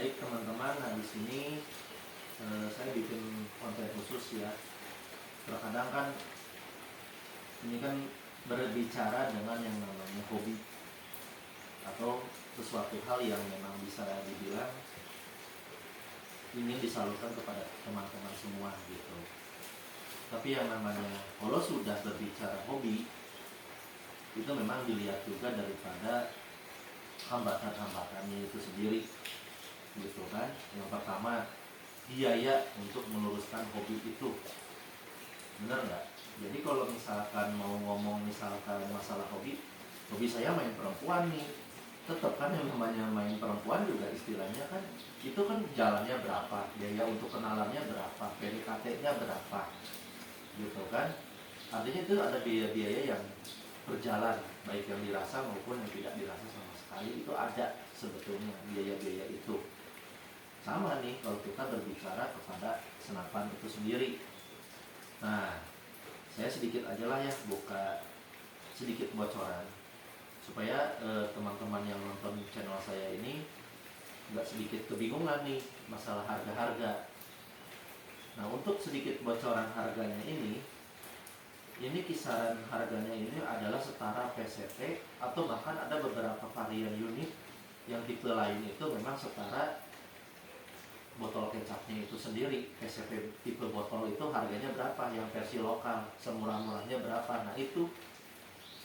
Baik teman-teman, nah di sini saya bikin konten khusus ya. Terkadang kan ini kan berbicara dengan yang namanya hobi atau sesuatu hal yang memang bisa dibilang ingin disalurkan kepada teman-teman semua gitu. Tapi yang namanya kalau sudah berbicara hobi itu memang dilihat juga daripada hambatan-hambatannya itu sendiri gitu kan. Yang pertama, biaya untuk meluruskan hobi itu, benar nggak? Jadi kalau misalkan mau ngomong misalkan masalah hobi saya main perempuan nih, tetap kan yang namanya main perempuan juga istilahnya kan itu kan jalannya berapa, biaya untuk kenalannya berapa, PDKT-nya berapa gitu kan. Artinya itu ada biaya-biaya yang berjalan, baik yang dirasa maupun yang tidak dirasa sama sekali, itu ada sebetulnya biaya-biaya itu. Sama nih kalau kita berbicara kepada senapan itu sendiri. Nah, saya sedikit aja lah ya buka sedikit bocoran supaya teman-teman yang nonton channel saya ini nggak sedikit kebingungan nih masalah harga-harga. Nah, untuk sedikit bocoran harganya ini kisaran harganya ini adalah setara PCP atau bahkan ada beberapa varian unit yang tipe lain itu memang setara botol kecapnya itu sendiri. PCP tipe botol itu harganya berapa, yang versi lokal semurah-murahnya berapa. Nah itu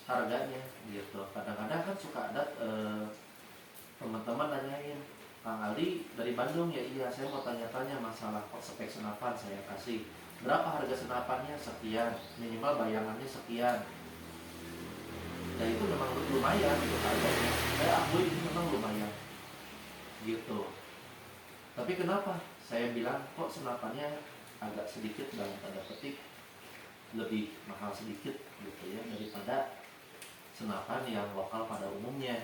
harganya gitu. Kadang-kadang kan suka ada teman-teman nanyain, Kang Aldi dari Bandung ya, iya saya mau tanya-tanya masalah spek senapan, saya kasih berapa harga senapannya, sekian, minimal bayangannya sekian. Dan itu memang lumayan gitu harganya, saya akui ini memang lumayan gitu. Tapi kenapa saya bilang kok senapannya agak sedikit dalam tanda petik lebih mahal sedikit gitu ya daripada senapan yang lokal pada umumnya.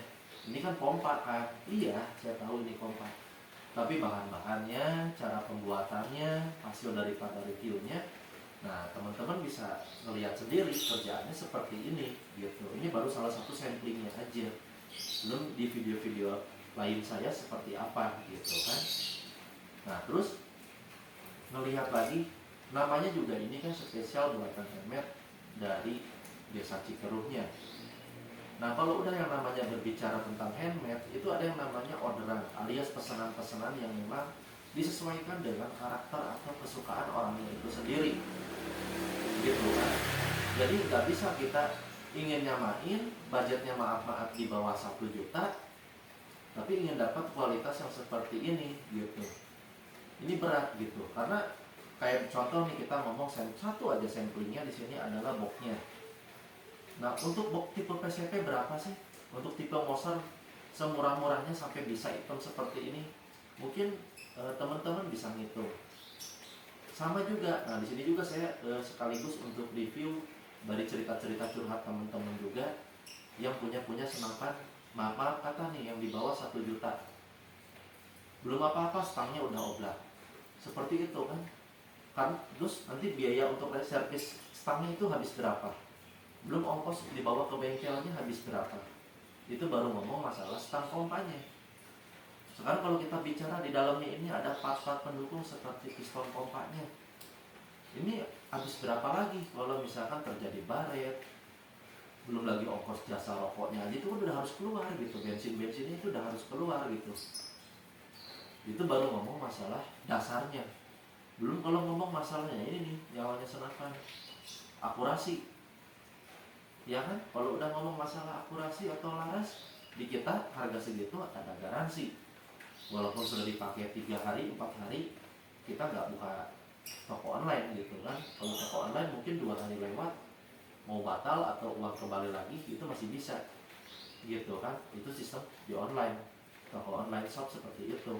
Ini kan pompa kan, iya saya tahu ini pompa. Tapi bahan-bahannya, cara pembuatannya, hasil daripada reviewnya, nah teman-teman bisa melihat sendiri kerjaannya seperti ini gitu. Ini baru salah satu samplingnya aja, belum di video-video lain saya seperti apa gitu kan. Nah terus melihat lagi, namanya juga ini kan spesial buatan handmade dari desa Cikeruhnya. Nah kalau udah yang namanya berbicara tentang handmade, itu ada yang namanya orderan alias pesanan-pesanan yang memang disesuaikan dengan karakter atau kesukaan orangnya itu sendiri gitu kan. Jadi nggak bisa kita ingin nyamain budgetnya maaf-maaf di bawah 1 juta tapi ingin dapat kualitas yang seperti ini gitu. Ini berat gitu, karena kayak contoh nih kita ngomong satu aja samplingnya di sini adalah boxnya. Nah untuk box tipe PCP berapa sih? Untuk tipe Moser semurah-murahnya sampai bisa hitam seperti ini, mungkin teman-teman bisa ngitung. Sama juga, nah di sini juga saya sekaligus untuk review dari cerita-cerita curhat teman-teman juga yang punya senapan maaf kata nih yang di bawah 1 juta. Belum apa-apa stangnya udah oblak. Seperti itu kan terus nanti biaya untuk servis stangnya itu habis berapa, belum ongkos dibawa ke bengkelnya habis berapa. Itu baru ngomong masalah stang pompanya. Sekarang kalau kita bicara di dalamnya ini ada part-part pendukung seperti piston pompanya, ini habis berapa lagi kalau misalkan terjadi baret, belum lagi ongkos jasa rokoknya aja itu udah harus keluar gitu, bensinnya itu udah harus keluar gitu. Itu baru ngomong masalah dasarnya. Belum kalau ngomong masalahnya ini nih, nyawanya senapan, akurasi. Ya kan, kalau udah ngomong masalah akurasi atau laras, di kita harga segitu ada garansi. Walaupun sudah dipakai 3 hari, 4 hari, kita nggak buka toko online gitu kan. Kalau toko online mungkin 2 hari lewat, mau batal atau uang kembali lagi, itu masih bisa gitu kan. Itu sistem di online, toko online shop seperti itu.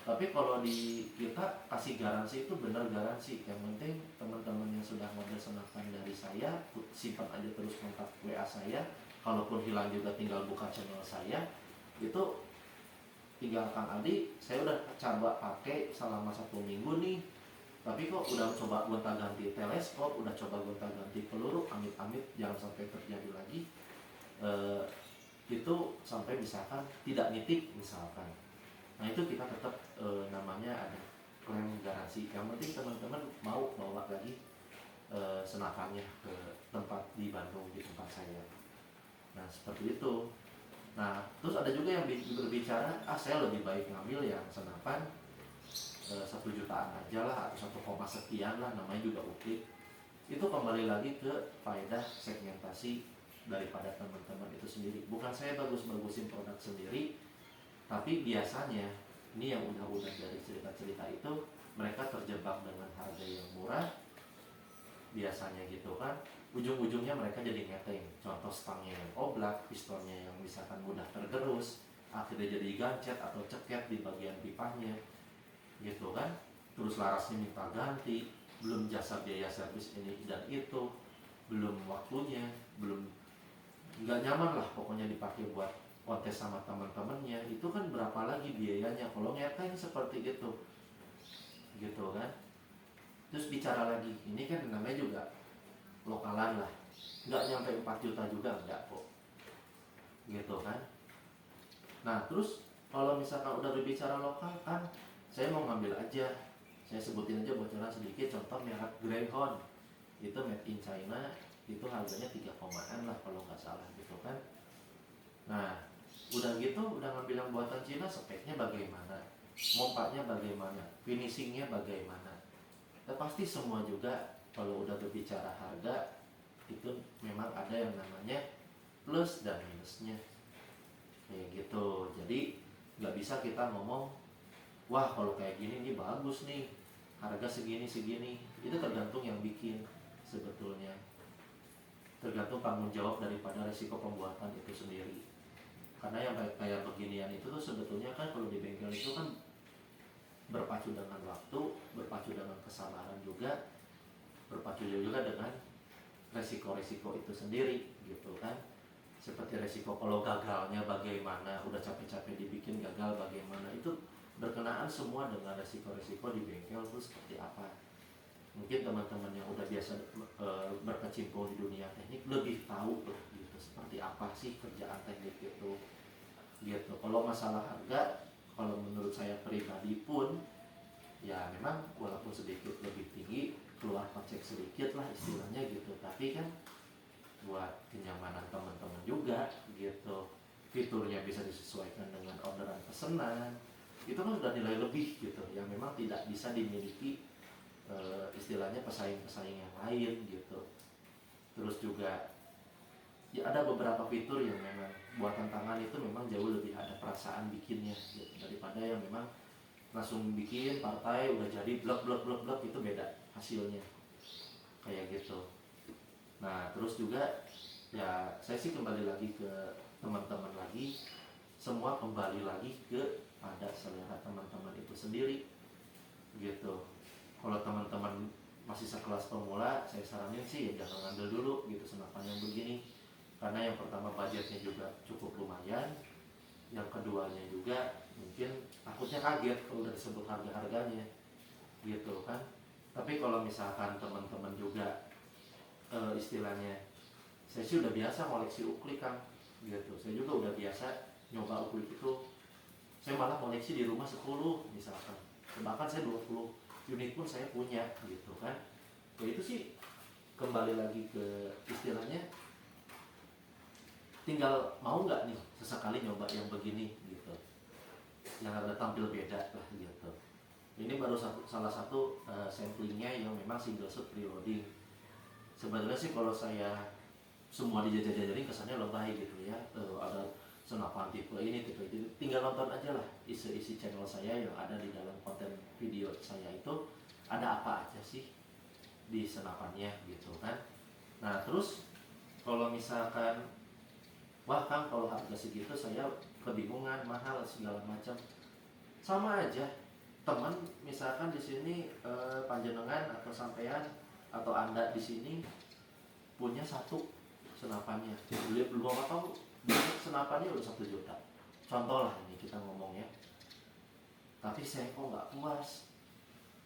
Tapi kalau di kita kasih garansi itu benar garansi. Yang penting teman-teman yang sudah model senapan dari saya, simpan aja terus kontak WA saya. Kalaupun hilang juga tinggal buka channel saya. Itu tinggal Kang Aldi, saya udah coba pakai selama 1 minggu nih. Tapi kok udah coba gonta-ganti teleskop, udah coba gonta-ganti peluru, amit-amit jangan sampai terjadi lagi. Itu sampai misalkan tidak nitik misalkan. Nah itu kita tetap namanya ada klaim garansi. Yang penting teman-teman mau bawa lagi senapannya ke tempat di Bandung, di tempat saya. Nah seperti itu. Nah terus ada juga yang berbicara, saya lebih baik ngambil yang senapan 1 jutaan aja lah, atau 1, sekian lah, namanya juga uklik. Itu kembali lagi ke faedah segmentasi daripada teman-teman itu sendiri. Bukan saya bagus-bagusin produk sendiri, tapi biasanya ini yang udah dari cerita-cerita itu, mereka terjebak dengan harga yang murah biasanya gitu kan, ujung-ujungnya mereka jadi ngeteng. Contoh, stangnya yang oblak, pistonnya yang misalkan mudah tergerus, akhirnya jadi gancet atau ceket di bagian pipanya gitu kan. Terus larasnya minta ganti, belum jasa biaya servis ini dan itu, belum waktunya, belum nggak nyaman lah pokoknya dipakai buat kontes sama teman-temannya. Itu kan berapa lagi biayanya kalau ngeteng seperti itu gitu kan. Terus bicara lagi, ini kan namanya juga lokalan lah, nggak nyampe 4 juta juga enggak kok gitu kan. Nah terus kalau misalkan udah berbicara lokal kan, saya mau ngambil aja, saya sebutin aja bocoran sedikit. Contoh merek Greyhound, itu made in China, itu harganya 3 lah kalau nggak salah gitu kan. Nah udah gitu, udah ngambil yang buatan Cina, speknya bagaimana, mompaknya bagaimana, finishingnya bagaimana. Ya, pasti semua juga kalau udah berbicara harga itu memang ada yang namanya plus dan minusnya kayak gitu. Jadi nggak bisa kita ngomong wah kalau kayak gini nih bagus nih, harga segini segini. Itu tergantung yang bikin sebetulnya, tergantung tanggung jawab daripada resiko pembuatan itu sendiri. Karena yang kayak beginian itu tuh sebetulnya kan kalau di bengkel itu kan berpacu dengan waktu, berpacu dengan kesabaran juga, berpacu juga dengan resiko-resiko itu sendiri gitu kan. Seperti resiko kalau gagalnya bagaimana, udah capek-capek dibikin gagal bagaimana, itu berkenaan semua dengan resiko-resiko di bengkel itu seperti apa. Mungkin teman-teman yang udah biasa berkecimpung di dunia teknik lebih tahu tuh gitu, seperti apa sih kerjaan teknik itu gitu. Kalau masalah harga, kalau menurut saya pribadi pun ya memang walaupun sedikit lebih tinggi, keluar kocek sedikit lah istilahnya gitu, tapi kan buat kenyamanan teman-teman juga gitu, fiturnya bisa disesuaikan dengan orderan pesanan, itu kan sudah nilai lebih gitu yang memang tidak bisa dimiliki istilahnya pesaing-pesaing yang lain gitu. Terus juga ya ada beberapa fitur yang memang buatan tangan itu memang jauh lebih ada perasaan bikinnya gitu, daripada yang memang langsung bikin partai udah jadi blok blok blok blok, itu beda hasilnya kayak gitu. Nah terus juga ya saya sih kembali lagi ke teman-teman lagi, semua kembali lagi ke pada selera teman-teman itu sendiri gitu. Kalau teman-teman masih sekelas pemula, saya saranin sih ya jangan ngambil dulu gitu senapan yang begini, karena yang pertama budgetnya juga cukup lumayan, yang keduanya juga mungkin takutnya kaget kalau udah disebut harga-harganya gitu kan. Tapi kalau misalkan teman-teman juga istilahnya, saya sih udah biasa koleksi uklik kan gitu, saya juga udah biasa nyoba uklik itu. Saya malah koleksi di rumah 10 misalkan, bahkan saya 20 unit pun saya punya gitu kan. Ya itu sih kembali lagi ke istilahnya, tinggal mau nggak nih sesekali nyoba yang begini gitu, yang ada tampil beda lah gitu. Ini baru salah satu samplingnya yang memang single shot preloading. Sebenarnya sih kalau saya semua dijajah-jajarin kesannya lebay gitu ya. Ada senapan tipe ini tipe itu, tinggal nonton aja lah isi channel saya yang ada di dalam konten video saya itu, ada apa aja sih di senapannya gitu kan. Nah terus kalau misalkan wah Kang kalau harga segitu saya kebingungan, mahal segala macam, sama aja teman. Misalkan di sini panjenengan atau sampean atau anda di sini punya satu senapannya, beli belum apa tahu senapannya udah 1 juta contoh lah ini kita ngomong ya, tapi saya kok nggak puas,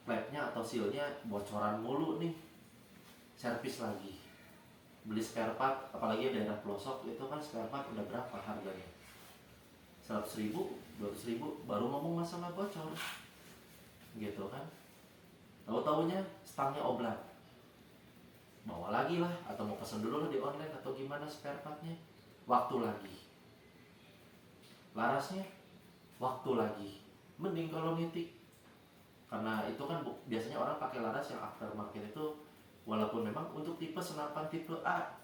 flapnya atau sealnya bocoran mulu nih, servis lagi, beli spare part, apalagi daerah pelosok itu kan spare part udah berapa harganya, 100.000, 200.000 baru ngomong masalah bocor gitu kan. Tahu-taunya stangnya oblat, bawa lagi lah, atau mau pesen dulu lah di online atau gimana spare partnya, waktu lagi, larasnya waktu lagi. Mending kalau nitik, karena itu kan biasanya orang pakai laras yang aftermarket itu, walaupun memang untuk tipe senapan tipe A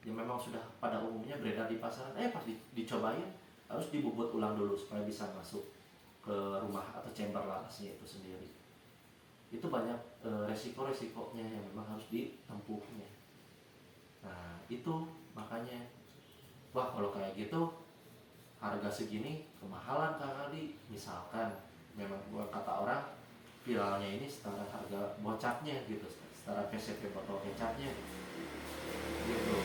yang memang sudah pada umumnya beredar di pasaran, pas dicobain harus dibobot ulang dulu supaya bisa masuk ke rumah atau chamber larasnya itu sendiri. Itu banyak resiko-resikonya yang memang harus ditempuhnya. Nah itu makanya, wah kalau kayak gitu harga segini kemahalan kali. Misalkan memang kata orang viralnya ini setara harga bocapnya gitu, setara PCP botol kecapnya gitu.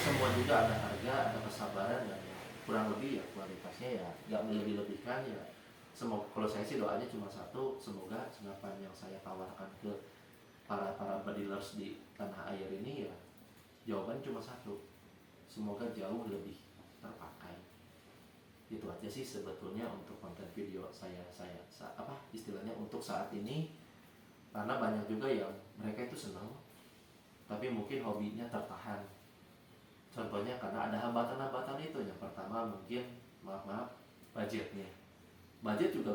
Semua juga ada harga, ada kesabaran, dan kurang lebih ya kualitasnya ya nggak melebih-lebihkan ya. Semoga, kalau saya sih doanya cuma satu, semoga senapan yang saya tawarkan ke para dealers di tanah air ini ya, jawaban cuma satu, semoga jauh lebih terpakai. Itu aja sih sebetulnya untuk konten video saya istilahnya untuk saat ini. Karena banyak juga yang mereka itu senang tapi mungkin hobinya tertahan. Contohnya karena ada hambatan-hambatan itu. Yang pertama mungkin budgetnya. Budget juga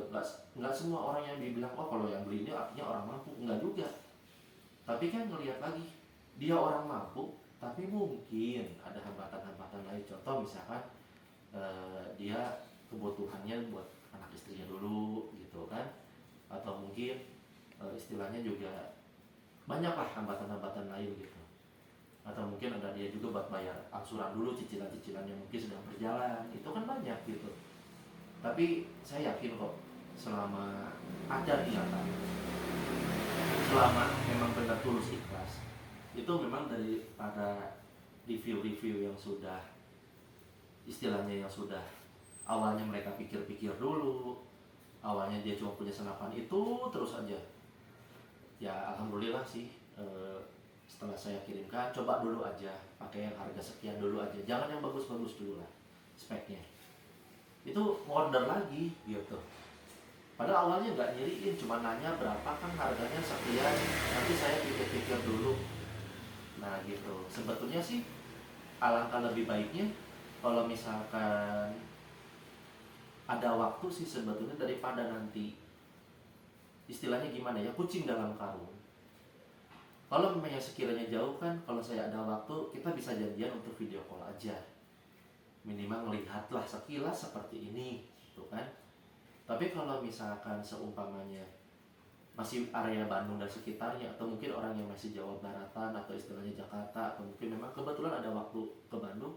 nggak semua orang yang dibilang kalau yang beli ini artinya orang mampu, nggak juga. Tapi kan ngelihat lagi, dia orang mampu tapi mungkin ada hambatan-hambatan lain. Contoh misalkan dia kebutuhannya buat anak istrinya dulu gitu kan, atau mungkin istilahnya juga banyaklah hambatan-hambatan lain gitu. Atau mungkin ada dia juga buat bayar angsuran dulu, cicilan-cicilan yang mungkin sedang berjalan, itu kan banyak gitu. Tapi saya yakin kok, selama ada niatan, selama memang benar tulus ikhlas, itu memang daripada review-review yang sudah istilahnya yang sudah awalnya mereka pikir-pikir dulu, awalnya dia cuma punya senapan itu terus aja. Ya alhamdulillah sih, setelah saya kirimkan, coba dulu aja pakai yang harga sekian dulu aja, jangan yang bagus-bagus dulu lah speknya. Itu order lagi gitu. Padahal awalnya nggak nyiriin, cuma nanya berapa kan harganya sekian, nanti saya pikir-pikir dulu. Nah gitu. Sebetulnya sih alangkah lebih baiknya kalau misalkan ada waktu sih sebetulnya, daripada nanti istilahnya gimana ya, kucing dalam karung. Kalau memang sekiranya jauh kan, kalau saya ada waktu kita bisa janjian untuk video call aja, minimal melihatlah sekilas seperti ini gitu kan. Tapi kalau misalkan seumpamanya masih area Bandung dan sekitarnya, atau mungkin orang yang masih Jawa Baratan atau istilahnya Jakarta, atau mungkin memang kebetulan ada waktu ke Bandung,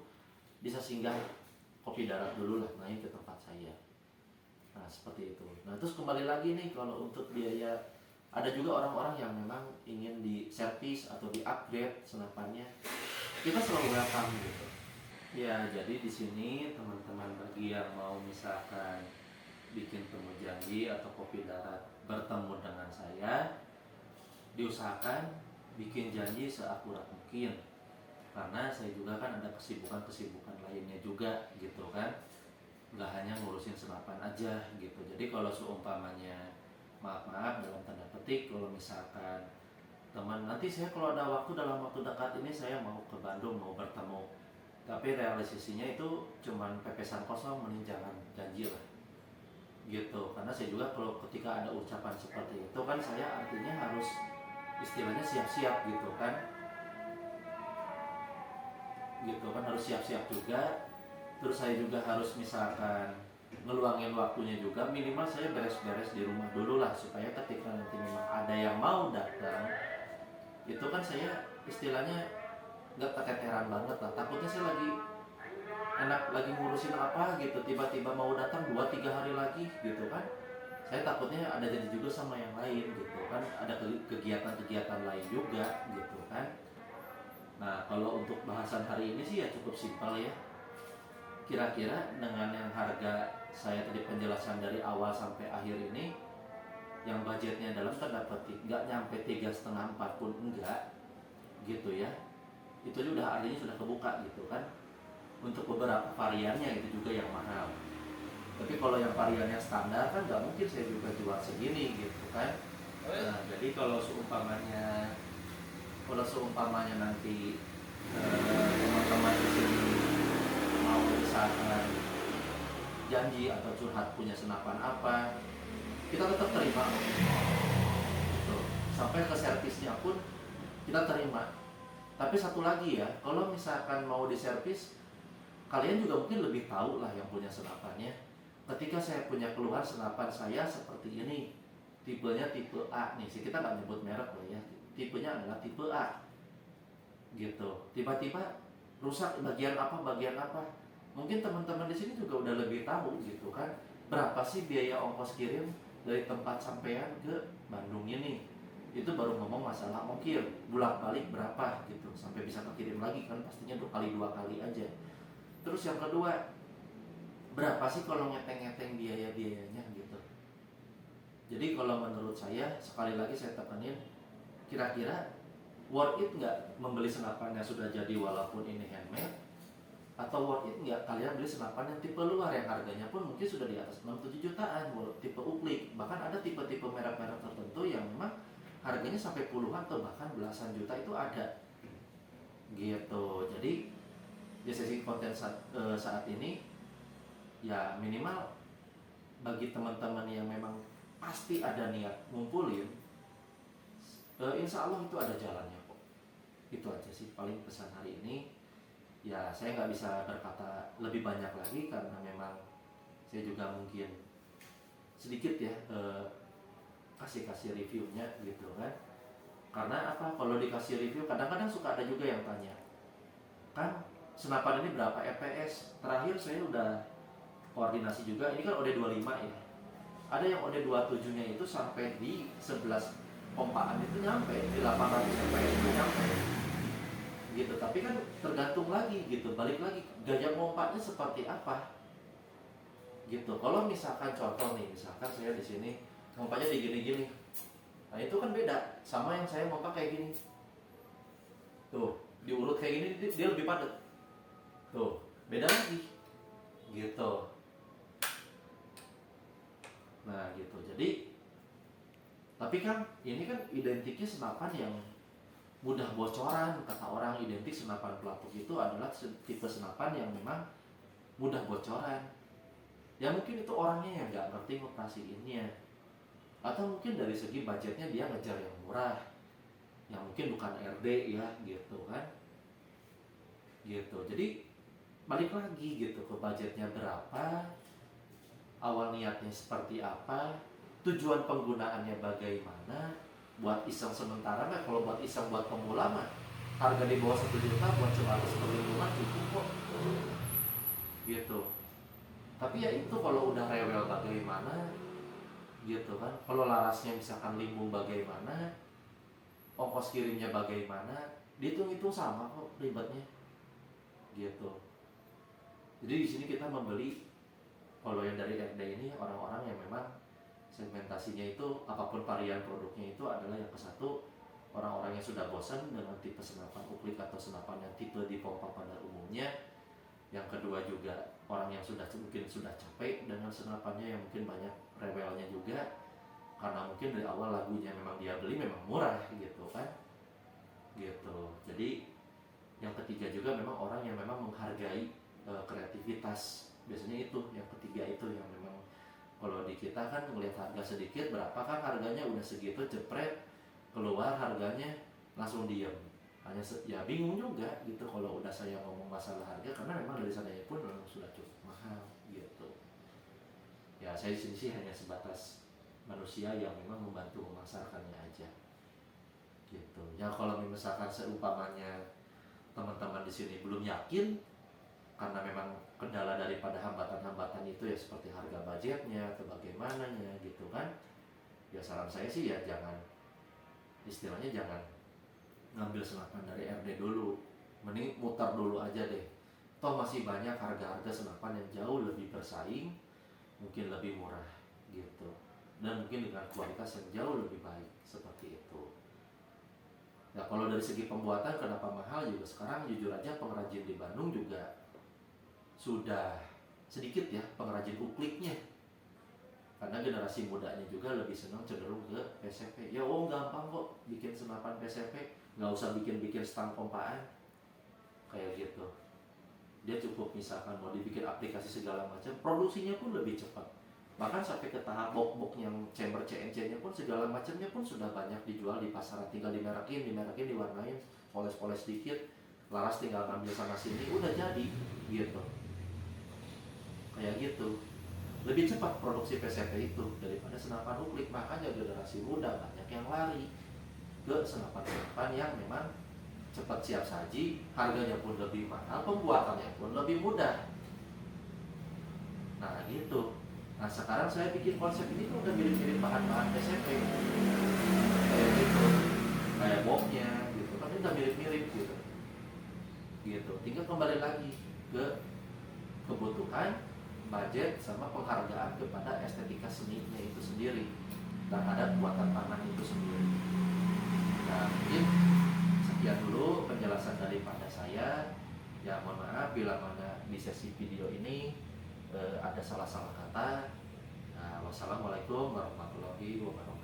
bisa singgah Kopi Darat dulu lah, main ke tempat saya. Nah seperti itu. Nah terus kembali lagi nih, kalau untuk biaya, ada juga orang-orang yang memang ingin di servis atau di upgrade senapannya, kita selalu welcome gitu. Ya jadi di sini teman-teman bagi yang mau misalkan bikin temu janji atau Kopi Darat bertemu dengan saya, diusahakan bikin janji seakurat mungkin, karena saya juga kan ada kesibukan lainnya juga gitu kan, nggak hanya ngurusin senapan aja gitu. Jadi kalau seumpamanya maaf dalam tanda petik, kalau misalkan teman nanti saya kalau ada waktu dalam waktu dekat ini saya mau ke Bandung mau bertemu, tapi realisasinya itu cuman pepesan kosong, mending jangan janji lah gitu. Karena saya juga kalau ketika ada ucapan seperti itu kan, saya artinya harus istilahnya siap-siap gitu kan, harus siap-siap juga. Terus saya juga harus misalkan ngeluangin waktunya juga, minimal saya beres-beres di rumah dulu lah, supaya ketika nanti memang ada yang mau datang, itu kan saya istilahnya nggak keteteran banget lah. Takutnya saya lagi ngurusin apa gitu, tiba-tiba mau datang 2-3 hari lagi gitu kan, saya takutnya ada janji juga sama yang lain gitu kan, ada kegiatan-kegiatan lain juga gitu kan. Nah kalau untuk bahasan hari ini sih ya cukup simpel ya. Kira-kira dengan yang harga saya tadi penjelasan dari awal sampai akhir ini, yang budgetnya dalam tanda petik nggak nyampe 3,5-4 pun enggak gitu ya, itu udah artinya sudah kebuka gitu kan. Untuk beberapa variannya itu juga yang mahal. Tapi kalau yang variannya standar kan nggak mungkin saya juga jual segini gitu kan. Nah, jadi kalau seumpamanya nanti teman-teman di sini mau misalkan janji atau curhat punya senapan apa, kita tetap terima gitu. Sampai ke servisnya pun kita terima. Tapi satu lagi ya, kalau misalkan mau diservis, kalian juga mungkin lebih tahu lah yang punya senapannya. Ketika saya punya keluhan senapan saya seperti ini, tipenya tipe A nih, sih kita nggak nyebut merek loh ya, tipenya adalah tipe A gitu. Tiba-tiba rusak bagian apa, mungkin teman-teman di sini juga udah lebih tahu gitu kan, berapa sih biaya ongkos kirim dari tempat sampean ke Bandung ini. Itu baru ngomong masalah ongkir, bolak-balik berapa gitu, sampai bisa kekirim lagi kan pastinya dua kali aja. Terus yang kedua, berapa sih kalau ngeteng-ngeteng biaya-biayanya gitu. Jadi kalau menurut saya, sekali lagi saya tekanin, kira-kira worth it nggak membeli senapan yang sudah jadi walaupun ini handmade, atau worth it nggak kalian beli senapan yang tipe luar yang harganya pun mungkin sudah di atas 6-7 jutaan, tipe uplik. Bahkan ada tipe-tipe merek-merek tertentu yang memang harganya sampai puluhan atau bahkan belasan juta itu ada gitu. Jadi di sesi konten saat ini ya minimal bagi teman-teman yang memang pasti ada niat ngumpulin, insya Allah itu ada jalannya kok. Itu aja sih paling pesan hari ini. Ya saya nggak bisa berkata lebih banyak lagi karena memang saya juga mungkin sedikit ya kasih reviewnya gitu kan. Karena apa, kalau dikasih review kadang-kadang suka ada juga yang tanya, kan senapan ini berapa fps. Terakhir saya udah koordinasi juga, ini kan OD25 ya, ada yang OD27 nya itu sampai di 11 pompaan itu nyampe di 800 fps itu nyampe gitu. Tapi kan tergantung lagi gitu, balik lagi gaya pompanya seperti apa gitu. Kalau misalkan contoh nih, misalkan saya di sini pompanya di gini-gini, nah itu kan beda sama yang saya pompa kayak gini tuh, diurut kayak gini dia lebih padat tuh, beda lagi gitu. Nah gitu. Jadi tapi kan ini kan identiknya senapan yang mudah bocoran. Kata orang identik senapan pelatuk itu adalah tipe senapan yang memang mudah bocoran. Ya mungkin itu orangnya yang nggak ngerti ngoperasiinnya, atau mungkin dari segi budgetnya dia ngejar yang murah, yang mungkin bukan RD ya gitu kan gitu. Jadi balik lagi gitu ke budgetnya berapa, awal niatnya seperti apa, tujuan penggunaannya bagaimana. Buat iseng sementara mah, kalau buat iseng buat pemula mah harga di bawah 1 juta buat coba perlindungan cukup kok gitu. Tapi ya itu kalau udah rewel bagaimana gitu kan, kalau larasnya misalkan limbung bagaimana, ongkos kirimnya bagaimana, dihitung-hitung sama kok ribetnya gitu. Jadi di sini kita membeli, kalau yang dari RD ini orang-orang yang memang segmentasinya itu apapun varian produknya itu adalah yang ke satu, orang-orang yang sudah bosan dengan tipe senapan uplik atau senapan yang tipe dipompa pada umumnya. Yang kedua juga orang yang mungkin sudah capek dengan senapannya, yang mungkin banyak rewelnya juga karena mungkin dari awal lagunya memang dia beli memang murah gitu kan gitu. Jadi yang ketiga juga memang orang yang memang menghargai kreativitas. Biasanya itu yang ketiga itu yang memang, kalau di kita kan ngelihat harga sedikit, berapa kan harganya udah segitu, jepret keluar harganya langsung diem. Hanya ya bingung juga gitu kalau udah saya ngomong masalah harga, karena memang dari sananya pun memang sudah cukup mahal gitu. Ya saya di sini sih hanya sebatas manusia yang memang membantu memasarkannya aja gitu. Ya kalau misalkan seumpamanya teman-teman di sini belum yakin karena memang kendala daripada hambatan-hambatan itu ya seperti harga budgetnya atau bagaimananya gitu kan, ya saran saya sih ya jangan, istilahnya jangan ngambil senapan dari RD dulu, mending mutar dulu aja deh. Toh masih banyak harga-harga senapan yang jauh lebih bersaing, mungkin lebih murah gitu, dan mungkin dengan kualitas yang jauh lebih baik seperti itu. Ya kalau dari segi pembuatan kenapa mahal juga, sekarang jujur aja pengrajin di Bandung juga sudah sedikit ya pengrajin ukliknya, karena generasi mudanya juga lebih senang cenderung ke PCP. Ya gampang kok bikin senapan PCP, nggak usah bikin stang pompaan kayak gitu. Dia cukup misalkan mau dibikin aplikasi segala macam, produksinya pun lebih cepat. Bahkan sampai ke tahap box yang chamber CNC-nya pun segala macamnya pun sudah banyak dijual di pasaran. Tinggal dimerkin, diwarnain, poles-poles dikit, laras tinggal ngambil sana sini, udah jadi gitu. Kayak gitu. Lebih cepat produksi PCP itu daripada senapan uklik. Makanya generasi muda banyak yang lari ke senapan-senapan yang memang cepat siap saji, harganya pun lebih mahal, pembuatannya pun lebih mudah. Nah gitu. Nah sekarang saya bikin konsep ini tuh udah mirip-mirip bahan-bahan PCP kayak gitu, kayak boxnya gitu kan, udah mirip-mirip gitu. Tinggal kembali lagi ke kebutuhan, budget, sama penghargaan kepada estetika seninya itu sendiri dan ada buatan tangan itu sendiri. Nah mungkin sekian dulu penjelasan daripada saya. Ya mohon maaf bila mana di sesi video ini ada salah-salah kata. Wassalamualaikum warahmatullahi wabarakatuh.